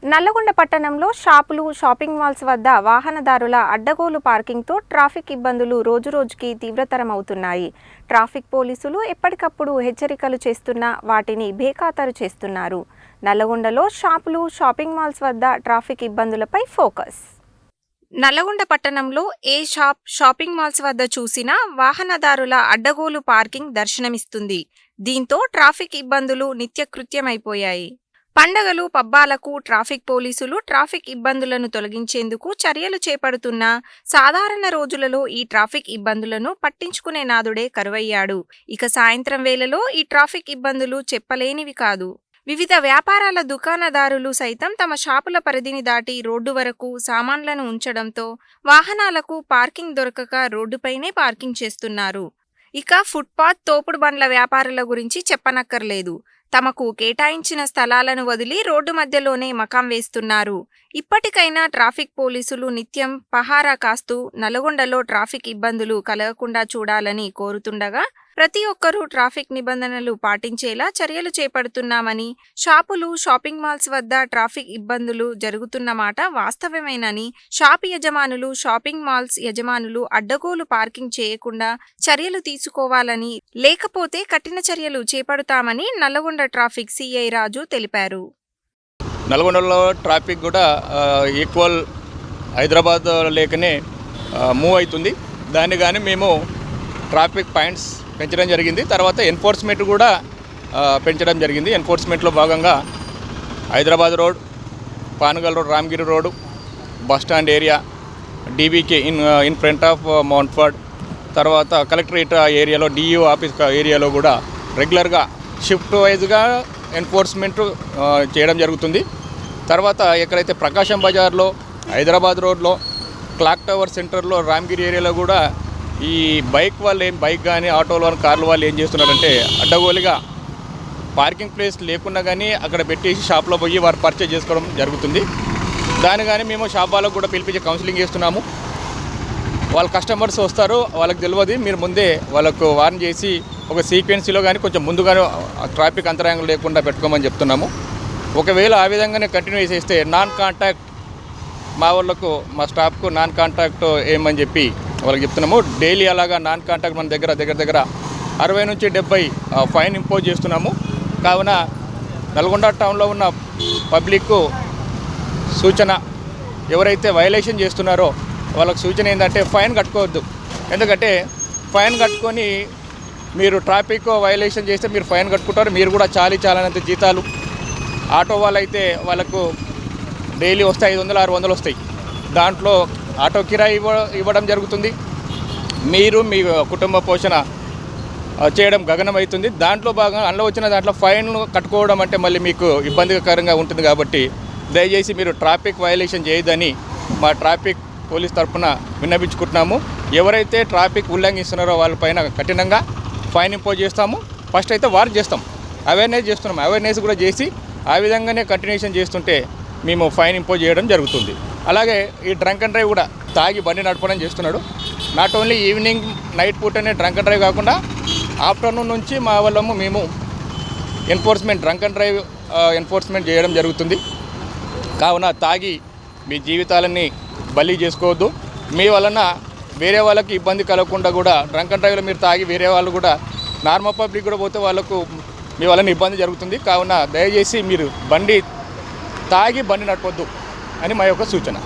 నల్లగొండ పట్టణంలో షాపులు, shopping malls వద్ద వాహనదారుల అడ్డగోలు పార్కింగ్తో ట్రాఫిక్ ఇబ్బందులు రోజురోజుకి తీవ్రతరమవుతున్నాయి. ట్రాఫిక్ పోలీసులు ఎప్పటికప్పుడు హెచ్చరికలు చేస్తున్నా వాటిని బేఖాతరు చేస్తున్నారు. నల్లగొండలో షాపులు, షాపింగ్ మాల్స్ వద్ద ట్రాఫిక్ ఇబ్బందులపై ఫోకస్. నల్లగొండ పట్టణంలో ఏ షాప్, షాపింగ్ మాల్స్ వద్ద చూసినా వాహనదారుల అడ్డగోలు పార్కింగ్ దర్శనమిస్తుంది. దీంతో ట్రాఫిక్ ఇబ్బందులు నిత్యకృత్యమైపోయాయి. పండగలు, పబ్బాలకు ట్రాఫిక్ పోలీసులు ట్రాఫిక్ ఇబ్బందులను తొలగించేందుకు చర్యలు చేపడుతున్నా సాధారణ రోజులలో ఈ ట్రాఫిక్ ఇబ్బందులను పట్టించుకునే నాదుడే కరువయ్యాడు. ఇక సాయంత్రం వేళలో ఈ ట్రాఫిక్ ఇబ్బందులు చెప్పలేనివి కాదు. వివిధ వ్యాపారాల దుకాణదారులు సైతం తమ షాపుల పరిధిని దాటి రోడ్డు వరకు సామాన్లను ఉంచడంతో వాహనాలకు పార్కింగ్ దొరకక రోడ్డుపైనే పార్కింగ్ చేస్తున్నారు. ఇక ఫుట్పాత్, తోపుడు బండ్ల వ్యాపారుల గురించి చెప్పనక్కర్లేదు. తమకు కేటాయించిన స్థలాలను వదిలి రోడ్డు మధ్యలోనే మకాం వేస్తున్నారు. ఇప్పటికైనా ట్రాఫిక్ పోలీసులు నిత్యం పహారా కాస్తూ నల్గొండలో ట్రాఫిక్ ఇబ్బందులు కలగకుండా చూడాలని కోరుతుండగా, ప్రతి ఒక్కరూ ట్రాఫిక్ నిబంధనలు పాటించేలా చర్యలు చేపడుతున్నామని, షాపులు, షాపింగ్ మాల్స్ వద్ద ట్రాఫిక్ ఇబ్బందులు జరుగుతున్న మాట వాస్తవమేనని, షాప్ యజమానులు, షాపింగ్ మాల్స్ యజమానులు అడ్డగోలు పార్కింగ్ చేయకుండా చర్యలు తీసుకోవాలని, లేకపోతే కఠిన చర్యలు చేపడతామని నల్లగొండ ట్రాఫిక్ సిఐ రాజు తెలిపారు. నల్గొండలో ట్రాఫిక్ కూడా ఈక్వల్ హైదరాబాద్ లేకనే మూవ్ అవుతుంది. దాన్ని కానీ మేము ట్రాఫిక్ పాయింట్స్ పెంచడం జరిగింది. తర్వాత ఎన్ఫోర్స్మెంట్ కూడా పెంచడం జరిగింది. ఎన్ఫోర్స్మెంట్లో భాగంగా Hyderabad road, Panagal road, Ramagiri road, bus stand area, DBK in front of Mount Ford, తర్వాత కలెక్టరేట్ ఏరియాలో, డిఈఓ ఆఫీస్ ఏరియాలో కూడా రెగ్యులర్గా షిఫ్ట్ వైజ్గా ఎన్ఫోర్స్మెంట్ చేయడం జరుగుతుంది. తర్వాత ఎక్కడైతే ప్రకాశం బజార్లో, హైదరాబాద్ రోడ్లో, క్లాక్ టవర్ సెంటర్లో, రామగిరి ఏరియాలో కూడా ఈ బైక్ కానీ ఆటోలు కానీ కార్ల వాళ్ళు ఏం చేస్తున్నారంటే అడ్డగోలుగా పార్కింగ్ ప్లేస్ లేకున్నా కానీ అక్కడ పెట్టేసి షాప్లో పోయి వారు పర్చేజ్ చేసుకోవడం జరుగుతుంది. దాని కానీ మేము షాప్ వాళ్ళకు కూడా పిలిపించి కౌన్సిలింగ్ చేస్తున్నాము. వాళ్ళ కస్టమర్స్ వస్తారు, వాళ్ళకి తెలియదు, మీరు ముందే వాళ్ళకు వార్న్ చేసి ఒక సీక్వెన్సీలో కానీ కొంచెం ముందుగానే ట్రాఫిక్ అంతరాయం లేకుండా పెట్టుకోమని చెప్తున్నాము. ఒకవేళ ఆ విధంగానే కంటిన్యూ చేస్తే నాన్ కాంటాక్ట్ మా వాళ్ళకు, మా స్టాఫ్కు నాన్ కాంటాక్ట్ ఏమని చెప్పి వాళ్ళకి చెప్తున్నాము. డైలీ అలాగా నాన్ కాంటాక్ట్ మన దగ్గర 60 నుంచి 70 ఫైన్ ఇంపోజ్ చేస్తున్నాము. కావున నల్గొండ టౌన్లో ఉన్న పబ్లిక్ సూచన, ఎవరైతే వైలేషన్ చేస్తున్నారో వాళ్ళకు సూచన ఏంటంటే ఫైన్ కట్టుకోవద్దు. ఎందుకంటే ఫైన్ కట్టుకొని మీరు ట్రాఫిక్ వైలేషన్ చేస్తే మీరు ఫైన్ కట్టుకుంటారు. మీరు కూడా చాలనంత జీతాలు, ఆటో వాళ్ళైతే వాళ్ళకు డైలీ వస్తాయి 500-600 వస్తాయి. దాంట్లో ఆటో కిరాయి ఇవ్వడం జరుగుతుంది. మీరు మీ కుటుంబ పోషణ చేయడం గగనమవుతుంది. దాంట్లో భాగంగా అందులో వచ్చిన దాంట్లో ఫైన్ కట్టుకోవడం అంటే మళ్ళీ మీకు ఇబ్బందికరంగా ఉంటుంది. కాబట్టి దయచేసి మీరు ట్రాఫిక్ వైలేషన్ చేయొద్దని మా ట్రాఫిక్ పోలీస్ తరఫున విన్నపించుకుంటున్నాము. ఎవరైతే ట్రాఫిక్ ఉల్లంఘిస్తున్నారో వాళ్ళపైన కఠినంగా ఫైన్ ఇంపోజ్ చేస్తాము. ఫస్ట్ అయితే వార్న్ చేస్తాం, అవేర్నెస్ చేస్తున్నాం. అవేర్నెస్ కూడా చేసి ఆ విధంగానే కంటిన్యూషన్ చేస్తుంటే మేము ఫైన్ ఇంపోజ్ చేయడం జరుగుతుంది. అలాగే ఈ డ్రంక్ అండ్ డ్రైవ్ కూడా తాగి బండి నడపడం చేస్తున్నాడు. నాట్ ఓన్లీ ఈవినింగ్, నైట్ పూటనే డ్రంక్ అండ్ డ్రైవ్ కాకుండా ఆఫ్టర్నూన్ నుంచి మా వాళ్ళము మేము enforcement, drunk and drive enforcement చేయడం జరుగుతుంది. కావున తాగి మీ జీవితాలని బలి చేసుకోవద్దు. మీ వలన వేరే వాళ్ళకి ఇబ్బంది కలగకుండా కూడా డ్రంక్ అండ్ డ్రైవ్లో మీరు తాగి వేరే వాళ్ళు కూడా నార్మల్ పబ్లిక్ కూడా పోతే వాళ్ళకు మీ వలన ఇబ్బంది జరుగుతుంది. కావున దయచేసి మీరు తాగి బండి నడపొద్దు అని మా యొక్క సూచన.